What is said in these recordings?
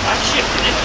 That's shifting it.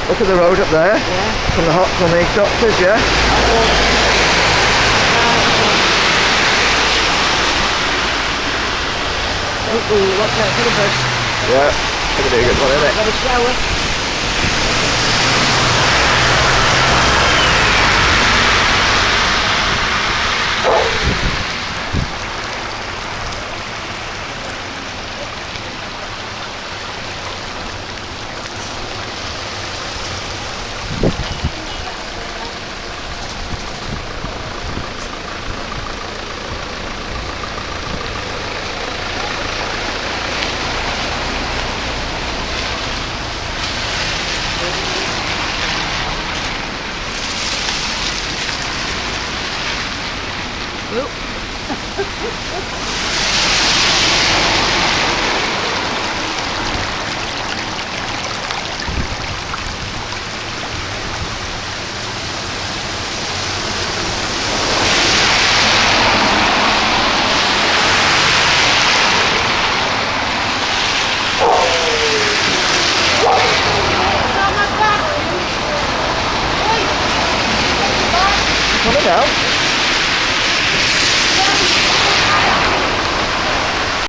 Look at the road up there. Yeah. From the doctors, yeah? Oh, watch out for the bus. Yeah. It's gonna be a good one, isn't it? Got a shower. Coming out.